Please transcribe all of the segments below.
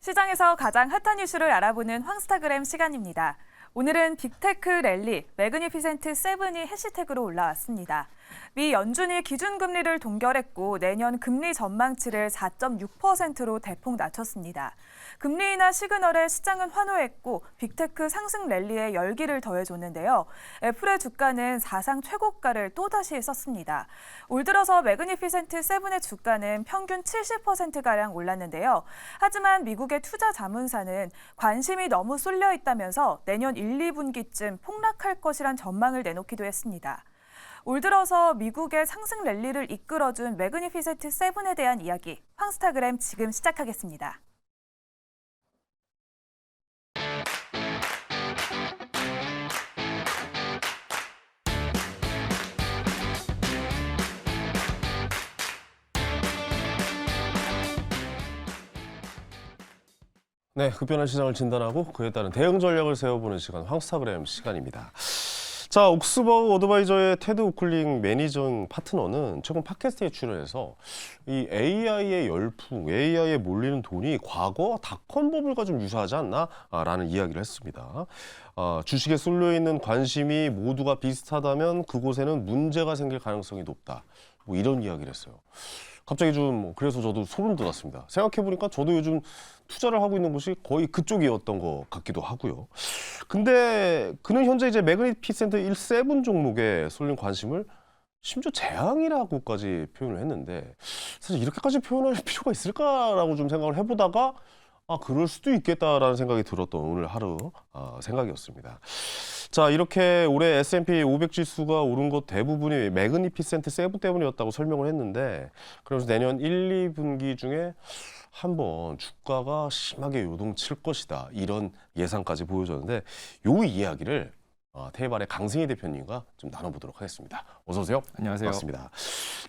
시장에서 가장 핫한 이슈를 알아보는 황스타그램 시간입니다. 오늘은 빅테크 랠리 매그니피센트 7이 해시태그로 올라왔습니다. 미 연준이 기준금리를 동결했고 내년 금리 전망치를 4.6%로 대폭 낮췄습니다. 금리 인하 시그널에 시장은 환호했고 빅테크 상승 랠리에 열기를 더해줬는데요. 애플의 주가는 사상 최고가를 또다시 썼습니다. 올 들어서 매그니피센트 7의 주가는 평균 70%가량 올랐는데요. 하지만 미국의 투자 자문사는 관심이 너무 쏠려 있다면서 내년 1, 2분기쯤 폭락할 것이란 전망을 내놓기도 했습니다. 올 들어서 미국의 상승 랠리를 이끌어준 매그니피센트 7에 대한 이야기, 황스타그램 지금 시작하겠습니다. 네, 급변한 시장을 진단하고 그에 따른 대응 전략을 세워보는 시간, 황스타그램 시간입니다. 자, 옥스버그 어드바이저의 테드 오클링 매니징 파트너는 최근 팟캐스트에 출연해서 이 AI의 열풍, AI에 몰리는 돈이 과거 닷컴 버블과 좀 유사하지 않나라는 이야기를 했습니다. 주식에 쏠려 있는 관심이 모두가 비슷하다면 그곳에는 문제가 생길 가능성이 높다. 뭐 이런 이야기를 했어요. 갑자기 좀 그래서 저도 소름 돋았습니다. 생각해보니까 저도 요즘 투자를 하고 있는 곳이 거의 그쪽이었던 것 같기도 하고요. 근데 그는 현재 이제 매그니피센트 7 종목에 쏠린 관심을 심지어 재앙이라고까지 표현을 했는데 사실 이렇게까지 표현할 필요가 있을까라고 좀 생각을 해보다가 그럴 수도 있겠다라는 생각이 들었던 오늘 하루 생각이었습니다. 자, 이렇게 올해 S&P 500 지수가 오른 것 대부분이 매그니피센트 7 때문이었다고 설명을 했는데 그러면서 내년 1, 2분기 중에 한번 주가가 심하게 요동칠 것이다 이런 예상까지 보여줬는데 요 이야기를 테이블의 강승희 대표님과 좀 나눠보도록 하겠습니다. 어서 오세요. 안녕하세요. 반갑습니다.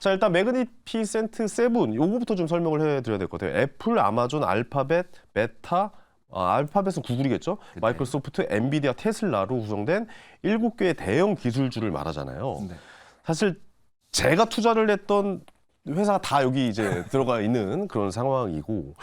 자, 일단 매그니피센트 7 요거부터 좀 설명을 해드려야 될 것 같아요. 애플, 아마존, 알파벳, 메타, 알파벳은 구글이겠죠. 네. 마이크로소프트, 엔비디아, 테슬라로 구성된 7개의 대형 기술주를 말하잖아요. 네. 사실 제가 투자를 했던 회사가 다 여기 이제 들어가 있는 그런 상황이고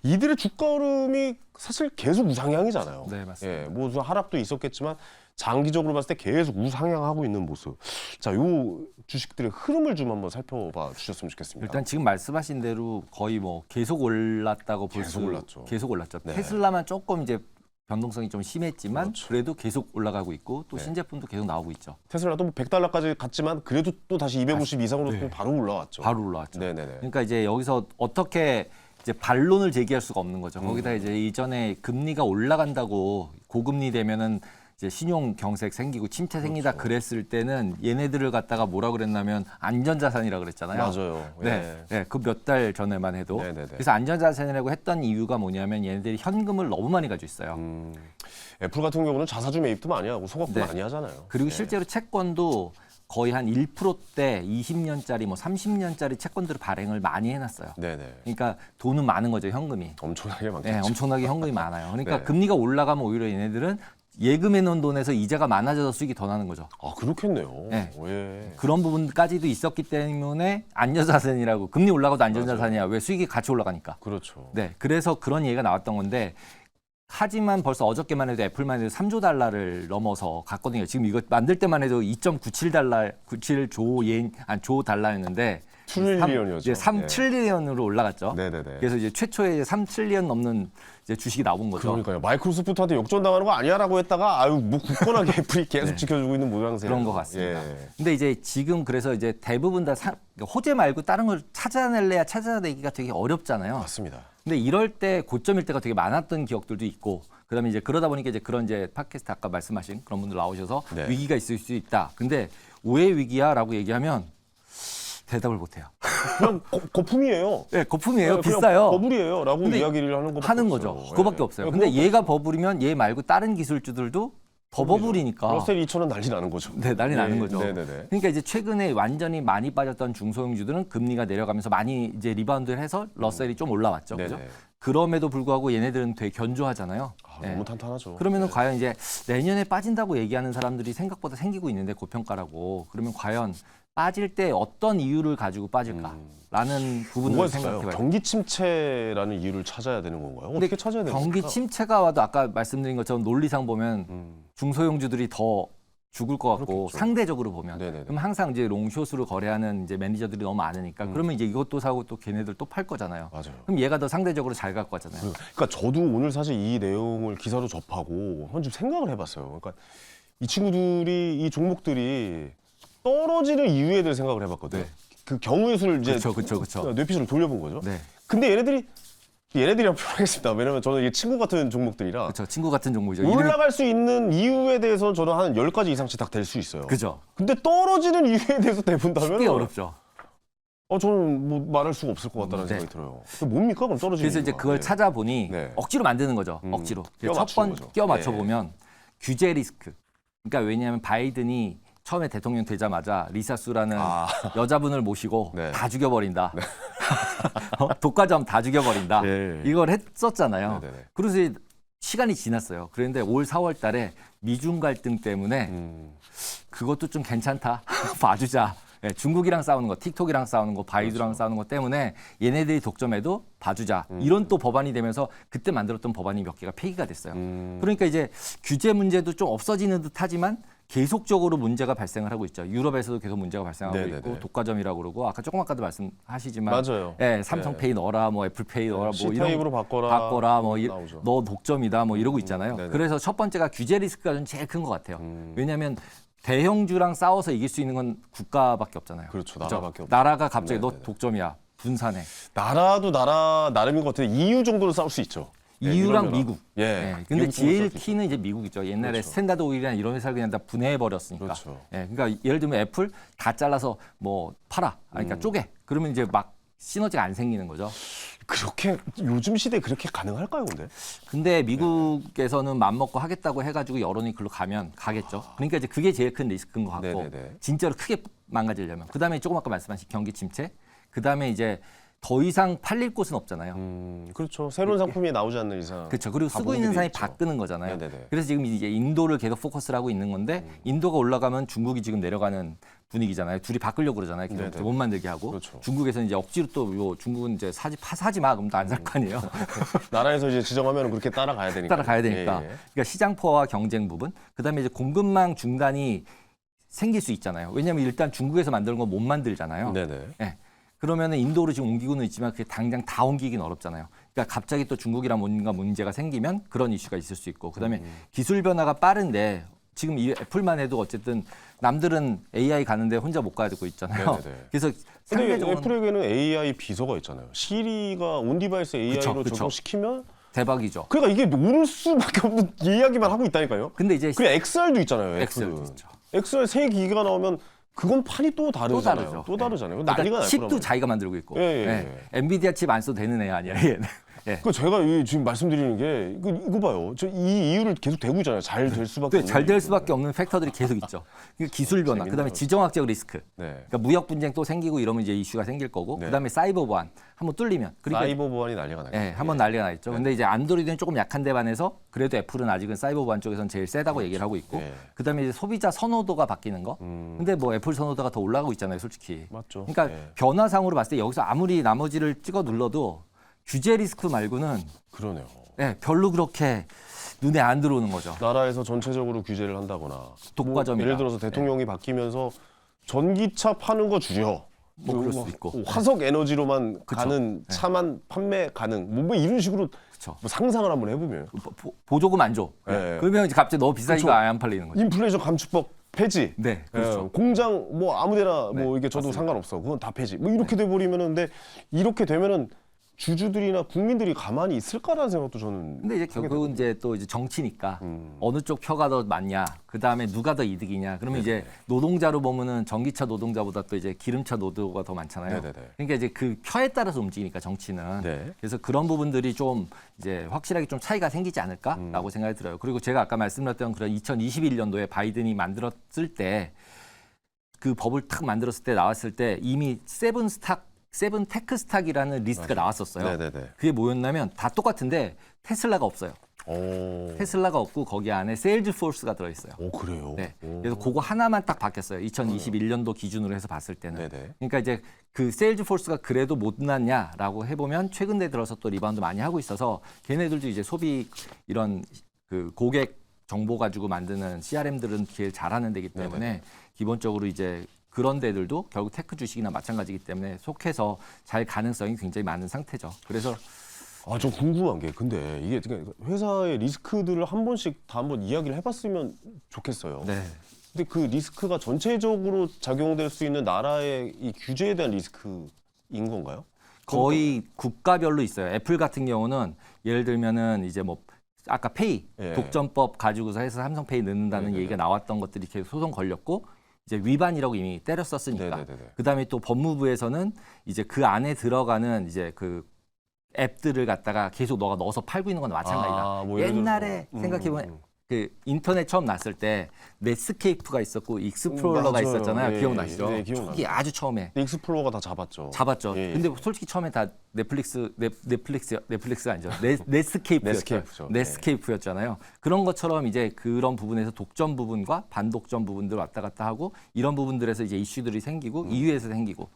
이들의 주가 흐름이 사실 계속 우상향이잖아요. 네, 맞습니다. 예, 뭐 하락도 있었겠지만 장기적으로 봤을 때 계속 우상향하고 있는 모습. 자, 요 주식들의 흐름을 좀 한번 살펴봐 주셨으면 좋겠습니다. 일단 지금 말씀하신 대로 거의 뭐 계속 올랐다고 볼 수 계속 올랐죠. 계속 올랐죠. 네. 테슬라만 조금 이제 변동성이 좀 심했지만 그렇죠. 그래도 계속 올라가고 있고 또 네. 신제품도 계속 나오고 있죠. 테슬라도 뭐 $100까지 갔지만 그래도 또 다시 250 이상으로 네. 또 바로 올라왔죠. 바로 올라왔죠. 네네네. 그러니까 이제 여기서 어떻게 이제 반론을 제기할 수가 없는 거죠. 거기다 이제 이전에 금리가 올라간다고 고금리 되면은 이제 신용 경색 생기고 침체 생기다 그렇죠. 그랬을 때는 얘네들을 갖다가 뭐라 그랬냐면 안전자산이라 그랬잖아요. 맞아요. 네, 예. 네, 그 몇 달 전에만 해도. 네네네. 그래서 안전자산이라고 했던 이유가 뭐냐면 얘네들이 현금을 너무 많이 가지고 있어요. 애플 같은 경우는 자사주 매입도 많이 하고 소각도 네. 많이 하잖아요. 그리고 네. 실제로 채권도 거의 한 1%대 20년짜리 뭐 30년짜리 채권들을 발행을 많이 해놨어요. 네네. 그러니까 돈은 많은 거죠, 현금이. 엄청나게 많겠죠. 네, 엄청나게 현금이 많아요. 그러니까 네. 금리가 올라가면 오히려 얘네들은 예금해 놓은 돈에서 이자가 많아져서 수익이 더 나는 거죠. 그렇겠네요. 네. 예. 그런 부분까지도 있었기 때문에 안전자산이라고 금리 올라가도 안전자산이야. 왜 수익이 같이 올라가니까. 그렇죠. 네, 그래서 그런 얘기가 나왔던 건데 하지만 벌써 어저께만 해도 애플만 해도 3조 달러를 넘어서 갔거든요. 지금 이거 만들 때만 해도 2.97조 조 달러였는데 트릴리언이었죠. 이제 3 네. 트릴리언으로 올라갔죠. 네네네. 그래서 이제 최초에 이제 3 트릴리언 넘는 이제 주식이 나온 거죠. 그러니까요. 마이크로소프트한테 역전당하는 거 아니야라고 했다가 뭐 굳건하게 애플이 계속 네. 지켜주고 있는 모양새예요. 그런 것 같습니다. 예. 근데 이제 지금 그래서 이제 대부분 다 호재 말고 다른 걸 찾아내기가 되게 어렵잖아요. 맞습니다. 근데 이럴 때 고점일 때가 되게 많았던 기억들도 있고 그다음에 이제 그러다 보니까 이제 그런 이제 팟캐스트 아까 말씀하신 그런 분들 나오셔서 네. 위기가 있을 수 있다. 근데 왜 위기야라고 얘기하면 대답을 못 해요. 그냥 거품이에요. 네, 거품이에요. 네, 그냥 비싸요. 버블이에요라고 근데 이야기를 하는 거밖에 하는 없어요. 거죠. 그거밖에 예. 없어요. 근데 얘가 버블이면 얘 말고 다른 기술주들도 더 버블이니까. 러셀 2천원 난리 나는 거죠. 네, 난리 나는 거죠. 네네네. 그러니까 이제 최근에 완전히 많이 빠졌던 중소형주들은 금리가 내려가면서 많이 이제 리바운드를 해서 러셀이 좀 올라왔죠. 그죠? 네네. 그럼에도 불구하고 얘네들은 되게 견조하잖아요. 네. 너무 탄탄하죠. 그러면은 네. 과연 이제 내년에 빠진다고 얘기하는 사람들이 생각보다 생기고 있는데 고평가라고. 그러면 과연 빠질 때 어떤 이유를 가지고 빠질까라는 부분을 뭐가 생각해 있을까요? 봐요. 경기 침체라는 이유를 찾아야 되는 건가요? 근데 어떻게 찾아야 되는 경기 겁니까? 침체가 와도 아까 말씀드린 것처럼 논리상 보면 중소형주들이 더 죽을 것 같고 그렇겠죠. 상대적으로 보면 네네네. 그럼 항상 이제 롱숏으로 거래하는 이제 매니저들이 너무 많으니까 그러면 이제 이것도 사고 또 걔네들 또 팔 거잖아요. 맞아요. 그럼 얘가 더 상대적으로 잘 갖고 왔잖아요. 그러니까 저도 오늘 사실 이 내용을 기사로 접하고 한번 좀 생각을 해봤어요. 그러니까 이 친구들이 이 종목들이 떨어지는 이유에 대해 생각을 해봤거든요. 네. 그 경우의 수를 이제 그쵸. 뇌피셜을 돌려본 거죠. 네. 근데 얘네들이랑 표현하겠습니다. 왜냐면 저는 이게 친구 같은 종목들이라 그렇죠. 친구 같은 종목이죠. 올라갈 수 있는 이유에 대해서는 저는 한 10가지 이상씩 다 될 수 있어요. 그죠. 근데 떨어지는 이유에 대해서 대본다면 꽤 어렵죠. 저는 뭐 말할 수가 없을 것 같다는 네. 생각이 들어요. 그게 뭡니까? 그럼 떨어지는 그래서 이제 이유가? 그걸 네. 찾아보니 네. 억지로 만드는 거죠. 억지로. 끼워 첫 맞추는 번 거죠. 끼워 맞춰 네. 보면 규제 리스크. 그러니까 왜냐하면 바이든이 처음에 대통령 되자마자 리사수라는 여자분을 모시고 네. 다 죽여버린다. 독과점 다 죽여버린다. 네. 이걸 했었잖아요. 네네네. 그래서 이제 시간이 지났어요. 그런데 올 4월 달에 미중 갈등 때문에 그것도 좀 괜찮다. 봐주자. 예, 중국이랑 싸우는 거, 틱톡이랑 싸우는 거, 바이두랑 그렇죠. 싸우는 거 때문에 얘네들이 독점해도 봐주자. 이런 또 법안이 되면서 그때 만들었던 법안이 몇 개가 폐기가 됐어요. 그러니까 이제 규제 문제도 좀 없어지는 듯 하지만 계속적으로 문제가 발생을 하고 있죠. 유럽에서도 계속 문제가 발생하고 네네네. 있고 독과점이라고 그러고 아까 조금 아까도 말씀하시지만 맞아요. 예, 삼성페이 넣어라, 뭐 애플페이 넣어라, 뭐 이런 C타입으로 바꿔라, 뭐 나오죠. 너 독점이다, 뭐 이러고 있잖아요. 네네. 그래서 첫 번째가 규제 리스크가 좀 제일 큰 것 같아요. 왜냐하면 대형주랑 싸워서 이길 수 있는 건 국가밖에 없잖아요. 그렇죠. 그죠? 나라밖에 없죠. 나라가 갑자기 너 네네네. 독점이야, 분산해. 나라도 나라 나름인 것 같아요. EU 정도는 싸울 수 있죠. 네, EU랑 유럽연합. 미국. 예. 예. 근데 미국 제일 싸울 수 있죠. 키는 이제 미국이죠. 옛날에 그렇죠. 스탠다드 오일이나 이런 회사를 그냥 다 분해해 버렸으니까. 그렇죠. 예. 그러니까 예를 들면 애플 다 잘라서 뭐 팔아. 그러니까 쪼개. 그러면 이제 막 시너지가 안 생기는 거죠. 그렇게 요즘 시대에 그렇게 가능할까요, 근데? 근데 미국에서는 맘먹고 하겠다고 해가지고 여론이 글로 가면 가겠죠. 그러니까 이제 그게 제일 큰 리스크인 것 같고 네네네. 진짜로 크게 망가지려면 그다음에 조금 아까 말씀하신 경기 침체 그다음에 이제 더 이상 팔릴 곳은 없잖아요. 그렇죠. 새로운 상품이 나오지 않는 이상. 그렇죠. 그리고 쓰고 가보게 있는 돼 사람이 있죠. 바꾸는 거잖아요. 네네네. 그래서 지금 이제 인도를 계속 포커스를 하고 있는 건데 인도가 올라가면 중국이 지금 내려가는 분위기잖아요. 둘이 바꾸려고 그러잖아요. 계속 네네. 못 만들게 하고 그렇죠. 중국에서는 이제 억지로 또 요 중국은 이제 사지 마 그럼 또 안 살 거 아니에요. 나라에서 이제 지정하면 그렇게 따라가야 되니까. 따라가야 되니까. 예, 예. 그러니까 시장 포화와 경쟁 부분, 그다음에 이제 공급망 중단이 생길 수 있잖아요. 왜냐하면 일단 중국에서 만드는 건 못 만들잖아요. 네네. 예. 그러면은 인도로 지금 옮기고는 있지만 그게 당장 다 옮기긴 어렵잖아요. 그러니까 갑자기 또 중국이랑 뭔가 문제가 생기면 그런 이슈가 있을 수 있고, 그다음에 기술 변화가 빠른데 지금 이 애플만 해도 어쨌든 남들은 AI 가는데 혼자 못 가고 있잖아요. 네네네. 그래서 근데 상대적으로 애플에게는 AI 비서가 있잖아요. 시리가 온디바이스 AI로 그쵸. 적용시키면 대박이죠. 그러니까 이게 오를 수밖에 없는 이야기만 하고 있다니까요. 근데 이제 그리고 XR도 있잖아요. 엑셀도 애플은. 있죠. XR 새 기기가 나오면 그건 판이 또 다르잖아요. 다르죠. 또 다르잖아요. 그러니까 난리가 날 칩도 거란 자기가 만들고 있고, 예. 엔비디아 칩 안 써도 되는 애 아니야. 얘는. 예. 그 제가 지금 말씀드리는 게 이거 봐요. 저 이 이유를 계속 대고 있잖아요. 잘 될 수밖에 없는. 잘 될 이유. 수밖에 없는 팩터들이 계속 있죠. 그러니까 기술 변화, 재밌네요. 그다음에 지정학적 리스크. 네. 그러니까 무역 분쟁 또 생기고 이러면 이제 이슈가 생길 거고, 네. 그다음에 사이버 보안 한번 뚫리면, 그러니까 사이버 보안이 난리가 나요. 예, 한번 난리가 나 있죠. 근데 이제 안드로이드는 조금 약한 데 반해서 그래도 애플은 아직은 사이버 보안 쪽에서는 제일 세다고 얘기를 하고 있고, 네. 그다음에 이제 소비자 선호도가 바뀌는 거. 근데 뭐 애플 선호도가 더 올라가고 있잖아요, 솔직히. 맞죠. 그러니까 예. 변화상으로 봤을 때 여기서 아무리 나머지를 찍어 눌러도 규제 리스크 말고는 그러네요. 예, 별로 그렇게 눈에 안 들어오는 거죠. 나라에서 전체적으로 규제를 한다거나 독과점이다. 예를 들어서 대통령이 바뀌면서 전기차 파는 거 줄여. 뭐 그럴 수도 있고. 화석 에너지로만 그쵸. 가는 차만 판매 가능. 뭐 이런 식으로 그렇죠. 뭐 상상을 한번 해보면 보조금 안 줘. 예. 그러면 이제 갑자기 너무 비싸니까 그쵸. 아예 안 팔리는 거죠. 인플레이션 감축법 폐지. 네, 그렇죠. 예, 공장 뭐 아무데나 네, 뭐 이게 저도 맞습니다. 상관없어. 그건 다 폐지. 뭐 이렇게 돼 버리면은 근데 이렇게 되면은 주주들이나 국민들이 가만히 있을까라는 생각도 저는. 근데 이제 하게 결국은 되거든요. 이제 또 이제 정치니까 어느 쪽 표가 더 많냐, 그 다음에 누가 더 이득이냐. 그러면 이제 노동자로 보면은 전기차 노동자보다 또 이제 기름차 노동자가 더 많잖아요. 네네네. 그러니까 이제 그 표에 따라서 움직이니까 정치는. 네. 그래서 그런 부분들이 좀 이제 확실하게 좀 차이가 생기지 않을까라고 생각이 들어요. 그리고 제가 아까 말씀드렸던 그런 2021년도에 바이든이 만들었을 때 그 법을 탁 만들었을 때 나왔을 때 이미 세븐 테크 스탁이라는 리스트가 나왔었어요. 네네네. 그게 뭐였냐면 다 똑같은데 테슬라가 없어요. 오. 테슬라가 없고 거기 안에 세일즈포스가 들어있어요. 오, 그래요? 네. 오. 그래서 그거 하나만 딱 바뀌었어요. 2021년도 기준으로 해서 봤을 때는. 네네. 그러니까 이제 그 세일즈포스가 그래도 못났냐라고 해보면 최근에 들어서 또 리바운드 많이 하고 있어서 걔네들도 이제 소비 이런 그 고객 정보 가지고 만드는 CRM들은 제일 잘하는 데기 때문에 네네. 기본적으로 이제 그런 데들도 결국 테크 주식이나 마찬가지이기 때문에 속해서 잘 가능성이 굉장히 많은 상태죠. 그래서 아, 좀 궁금한 게 근데 이게 회사의 리스크들을 한 번씩 다 한번 이야기를 해봤으면 좋겠어요. 네. 근데 그 리스크가 전체적으로 작용될 수 있는 나라의 이 규제에 대한 리스크인 건가요? 거의 국가별로 있어요. 애플 같은 경우는 예를 들면은 이제 뭐 아까 페이 예. 독점법 가지고서 해서 삼성페이 넣는다는 네네네. 얘기가 나왔던 것들이 계속 소송 걸렸고 이제 위반이라고 이미 때렸었으니까. 네네네네. 그다음에 또 법무부에서는 이제 그 안에 들어가는 이제 그 앱들을 갖다가 계속 너가 넣어서 팔고 있는 건 마찬가지다. 아, 뭐 예를 옛날에 들어서, 생각해보면 그 인터넷 처음 났을 때 넷스케이프가 있었고 익스플로러가 맞아요. 있었잖아요. 예, 기억나시죠? 네, 기억나요. 초기 아주 처음에 근데 익스플로러가 다 잡았죠. 잡았죠. 예, 예. 근데 솔직히 처음에 다 넷플릭스가 아니죠. 넷스케이프였죠. 넷스케이프죠. 넷스케이프였잖아요. 그런 것처럼 이제 그런 부분에서 독점 부분과 반독점 부분들 왔다 갔다 하고 이런 부분들에서 이제 이슈들이 생기고 EU에서 생기고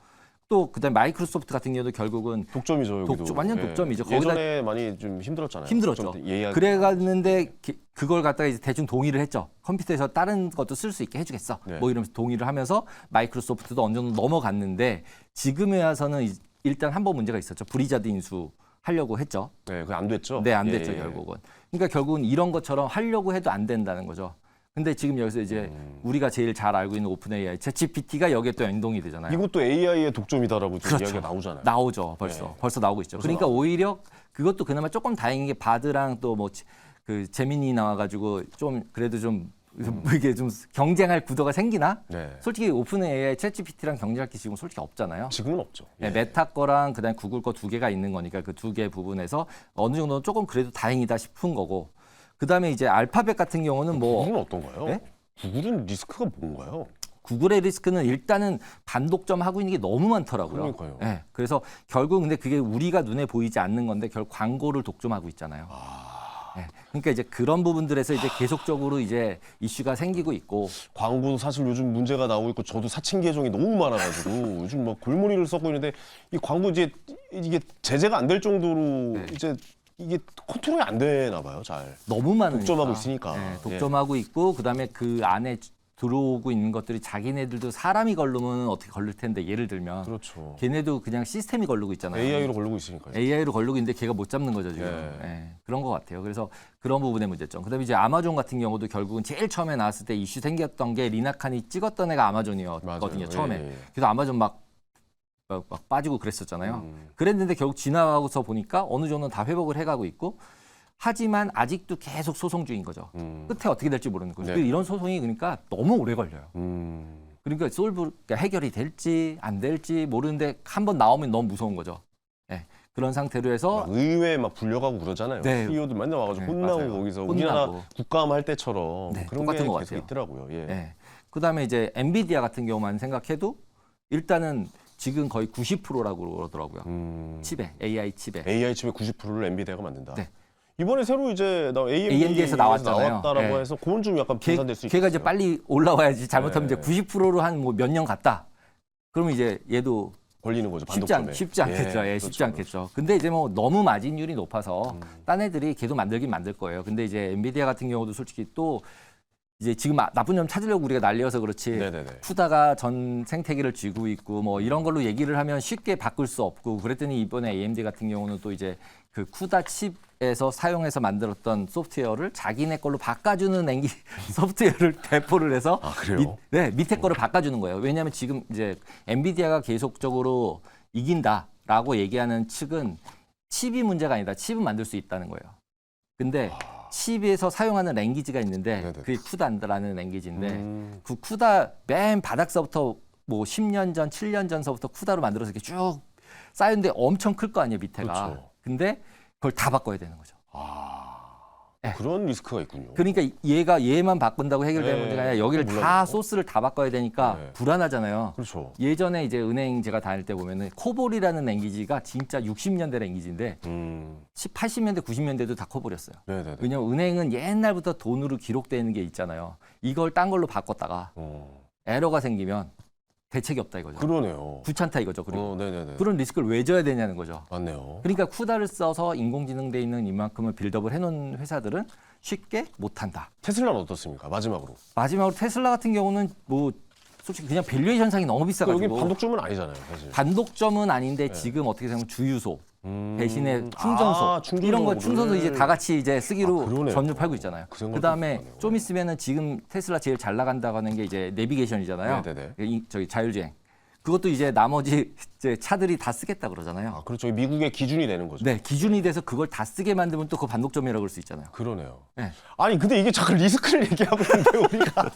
또 그다음에 마이크로소프트 같은 경우도 결국은 독점이죠. 여기도. 독점, 완전 독점이죠. 거기다- 예전에 많이 좀 힘들었잖아요. 힘들었죠. 좀 예약. 그래갔는데 그걸 갖다가 이제 대충 동의를 했죠. 컴퓨터에서 다른 것도 쓸 수 있게 해주겠어. 네. 뭐 이러면서 동의를 하면서 마이크로소프트도 어느 정도 넘어갔는데 지금에 와서는 일단 한 번 문제가 있었죠. 브리자드 인수 하려고 했죠. 네, 그게 안 됐죠. 네, 안 예, 됐죠 예. 결국은. 그러니까 결국은 이런 것처럼 하려고 해도 안 된다는 거죠. 근데 지금 여기서 이제 우리가 제일 잘 알고 있는 오픈 AI, 챗GPT가 여기에 또 연동이 되잖아요. 이것도 AI의 독점이다라고 좀 그렇죠. 이야기가 나오잖아요. 나오죠, 벌써. 네. 벌써 나오고 있죠. 벌써 그러니까 오히려 그것도 그나마 조금 다행인 게 바드랑 또 뭐 그 재민이 나와가지고 좀 그래도 좀 이게 좀 경쟁할 구도가 생기나? 네. 솔직히 오픈 AI, 챗GPT랑 경쟁할 게 지금 솔직히 없잖아요. 지금은 없죠. 네, 예. 메타 거랑 그다음 구글 거 두 개가 있는 거니까 그 두 개 부분에서 어느 정도는 조금 그래도 다행이다 싶은 거고. 그다음에 이제 알파벳 같은 경우는 뭐 구글은 어떤가요? 네? 구글은 리스크가 뭔가요? 구글의 리스크는 일단은 반독점 하고 있는 게 너무 많더라고요. 그러니까요. 네, 그래서 결국 근데 그게 우리가 눈에 보이지 않는 건데 결국 광고를 독점하고 있잖아요. 네, 그러니까 이제 그런 부분들에서 이제 계속적으로 이제 이슈가 생기고 있고 광고도 사실 요즘 문제가 나오고 있고 저도 사칭 계정이 너무 많아가지고 요즘 뭐 골머리를 썩고 있는데 이 광고 이게 제재가 안 될 정도로 네. 이제 이게 컨트롤이 안 되나 봐요, 잘. 너무 많으니까 독점하고 있으니까. 네, 독점하고 있고 그다음에 그 안에 들어오고 있는 것들이 자기네들도 사람이 걸르면 어떻게 걸릴 텐데 예를 들면 그렇죠. 걔네도 그냥 시스템이 걸르고 있잖아요. AI로 걸리고 있으니까요. AI로 걸르고 있는데 걔가 못 잡는 거죠 지금. 네. 예, 그런 것 같아요. 그래서 그런 부분의 문제점. 그다음에 이제 아마존 같은 경우도 결국은 제일 처음에 나왔을 때 이슈 생겼던 게 리나칸이 찍었던 애가 아마존이었거든요. 맞아요. 처음에. 예, 예. 그래서 아마존 막 빠지고 그랬었잖아요. 음. 그랬는데 결국 지나가고서 보니까 어느 정도는 다 회복을 해가고 있고 하지만 아직도 계속 소송 중인 거죠. 끝에 어떻게 될지 모르는 거죠. 네. 이런 소송이 그러니까 너무 오래 걸려요. 음. 그러니까 그러니까 해결이 될지 안 될지 모르는데 한 번 나오면 너무 무서운 거죠. 예, 그런 상태로 해서 막 의회 막 불려가고 그러잖아요. 네. CEO들 맨날 와가지고 네, 혼나고 맞아요. 거기서 혼나고. 우리나라 국감 할 때처럼 네, 그런 게 똑같은 것 계속 같아요. 있더라고요. 예. 예. 그다음에 이제 엔비디아 같은 경우만 생각해도 일단은 지금 거의 90%라고 그러더라고요. 칩에 AI 칩에. AI 칩의 90%를 엔비디아가 만든다. 네. 이번에 새로 이제 AMD에서 나왔잖아요. 나왔다라고 네. 해서 그건 좀 약간 분산될 수 있겠어요. 걔가 이제 빨리 올라와야지 잘못하면 네. 이제 90%로 한 뭐 몇 년 갔다. 그러면 이제 얘도 걸리는 거죠. 쉽지 반독점에. 않겠죠. 예, 그렇죠, 쉽지 않겠죠. 근데 이제 뭐 너무 마진율이 높아서 딴 애들이 계속 만들긴 만들 거예요. 근데 이제 엔비디아 같은 경우도 솔직히 또 이제 지금 나쁜 점 찾으려고 우리가 난리여서 그렇지. 네네네. 푸다가 전 생태계를 쥐고 있고 뭐 이런 걸로 얘기를 하면 쉽게 바꿀 수 없고 그랬더니 이번에 AMD 같은 경우는 또 이제 그 쿠다 칩에서 사용해서 만들었던 소프트웨어를 자기네 걸로 바꿔주는 소프트웨어를 배포를 해서 아, 그래요? 밑에 거를 바꿔주는 거예요. 왜냐하면 지금 이제 엔비디아가 계속적으로 이긴다라고 얘기하는 측은 칩이 문제가 아니다. 칩은 만들 수 있다는 거예요. 근데 칩에서 사용하는 랭귀지가 있는데 네네. 그게 쿠다라는 랭귀지인데 음. 그 쿠다 맨 바닥서부터 뭐 10년 전, 7년 전서부터 쿠다로 만들어서 이렇게 쭉 쌓였는데 엄청 클 거 아니에요, 밑에가. 그렇죠. 근데 그걸 다 바꿔야 되는 거죠. 아. 네. 그런 리스크가 있군요. 그러니까 얘만 바꾼다고 해결되는 네. 문제가 아니라 여기를 다 몰라요. 소스를 다 바꿔야 되니까 네. 불안하잖아요. 그렇죠. 예전에 이제 은행 제가 다닐 때 보면은 코볼이라는 랭귀지가 진짜 60년대 랭귀지인데 80년대, 90년대도 다 코볼이었어요. 네네네. 왜냐면 은행은 옛날부터 돈으로 기록되는 게 있잖아요. 이걸 딴 걸로 바꿨다가 에러가 생기면 대책이 없다 이거죠. 그러네요. 귀찮다 이거죠. 그리고 네네네. 그런 리스크를 왜 져야 되냐는 거죠. 맞네요. 그러니까 쿠다를 써서 인공지능돼 있는 이만큼을 빌드업을 해놓은 회사들은 쉽게 못한다. 테슬라는 어떻습니까? 마지막으로. 마지막으로 테슬라 같은 경우는 뭐 솔직히 그냥 밸류에이션 상이 너무 비싸가지고 여기 반독점은 아니잖아요, 사실. 반독점은 아닌데 지금 어떻게 생각하면 주유소 대신에 아, 충전소 이런 거 충전소 이제 다 같이 이제 쓰기로 그러네요. 점유를 팔고 있잖아요. 그 생각도 그다음에 못하네요. 좀 있으면은 지금 테슬라 제일 잘 나간다고 하는 게 이제 내비게이션이잖아요. 네네네. 저기 자율주행. 그것도 이제 나머지 이제 차들이 다 쓰겠다 그러잖아요. 아, 그렇죠. 미국의 기준이 되는 거죠. 네, 기준이 돼서 그걸 다 쓰게 만들면 또 그 반독점이라고 그럴 수 있잖아요. 그러네요. 네. 아니 근데 이게 자꾸 리스크를 얘기하고 있는데 우리가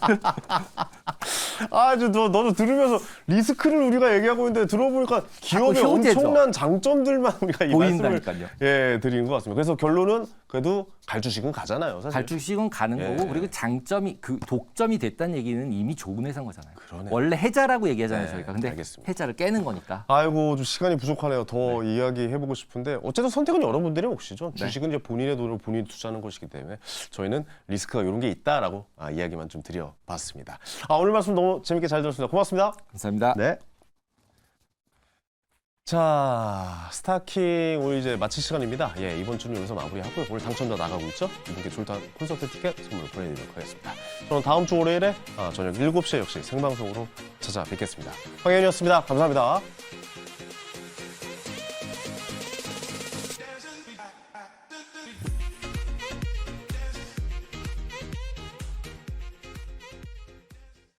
너도 들으면서 리스크를 우리가 얘기하고 있는데 들어보니까 기업의 효대죠. 엄청난 장점들만 우리가 이 보인다니까요. 말씀을 드린 것 같습니다. 그래서 결론은 그래도 갈 주식은 가잖아요. 사실. 갈 주식은 가는 예. 거고 그리고 장점이 그 독점이 됐다는 얘기는 이미 좋은 회사인 거잖아요. 그러네요. 원래 해자라고 얘기하잖아요, 네, 저희가. 근데 알겠습니다. 해자를 깨는 거니까. 아이고 좀 시간이 부족하네요. 더 이야기해보고 싶은데 어쨌든 선택은 여러분들의 몫이죠. 네. 주식은 이제 본인의 돈을 본인이 투자하는 것이기 때문에 저희는 리스크가 이런 게 있다라고 이야기만 좀 드려봤습니다. 오늘 말씀 너무 재밌게 잘 들었습니다. 고맙습니다. 감사합니다. 네. 자, 스타킹 오늘 이제 마칠 시간입니다. 예, 이번 주는 여기서 마무리하고요. 오늘 당첨자 나가고 있죠? 이분께 졸탄 콘서트 티켓 선물 보내드리도록 하겠습니다. 저는 다음 주 월요일에 저녁 7시에 역시 생방송으로 찾아뵙겠습니다. 황현이었습니다. 감사합니다.